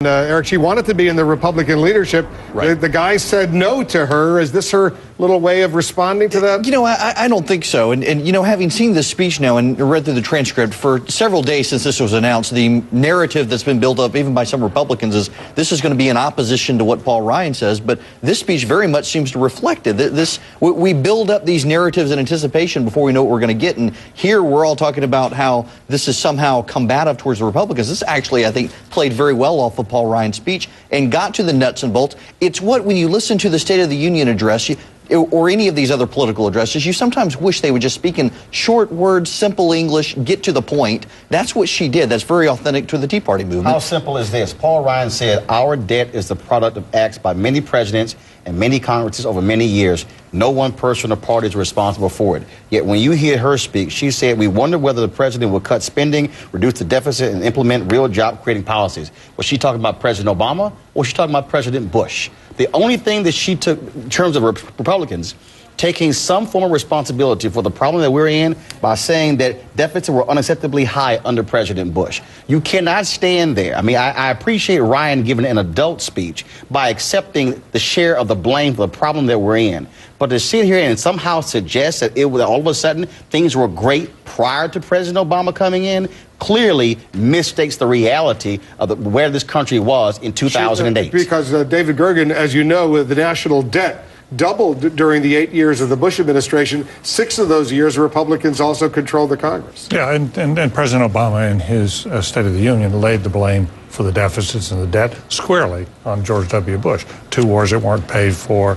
Eric, she wanted to be in the Republican leadership. Right. The guy said no to her. Is this her little way of responding to that? You know, I don't think so. And, you know, having seen this speech now and read through the transcript for several days since this was announced, the narrative that's been built up even by some Republicans is this is going to be in opposition to what Paul Ryan says. But this speech very much seems to reflect it. We build up these narratives in anticipation before we know what we're going to get. And here we're all talking about how this is somehow combative towards the Republicans. This actually, I think, played very well off of Paul Ryan's speech and got to the nuts and bolts. It's what, when you listen to the State of the Union address, or any of these other political addresses, you sometimes wish they would just speak in short words, simple English, get to the point. That's what she did. That's very authentic to the Tea Party movement. How simple is this? Paul Ryan said, our debt is the product of acts by many presidents and many Congresses over many years. No one person or party is responsible for it. Yet when you hear her speak, she said, we wonder whether the president will cut spending, reduce the deficit, and implement real job-creating policies. Was she talking about President Obama, or was she talking about President Bush? The only thing that she took in terms of Republicans taking some form of responsibility for the problem that we're in by saying that deficits were unacceptably high under President Bush. You cannot stand there. I mean, I appreciate Ryan giving an adult speech by accepting the share of the blame for the problem that we're in. But to sit here and somehow suggest that all of a sudden things were great prior to President Obama coming in clearly misstates the reality of where this country was in 2008. Because David Gergen, as you know, the national debt doubled during the 8 years of the Bush administration. 6 of those years, Republicans also controlled the Congress. Yeah, and President Obama in his State of the Union laid the blame for the deficits and the debt squarely on George W. Bush. 2 wars that weren't paid for,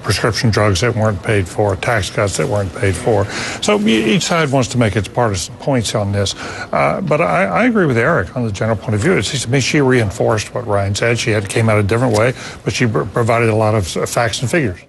prescription drugs that weren't paid for, tax cuts that weren't paid for. So each side wants to make its partisan points on this. But I agree with Eric on the general point of view. It seems to me she reinforced what Ryan said. She came out a different way, but she provided a lot of facts and figures.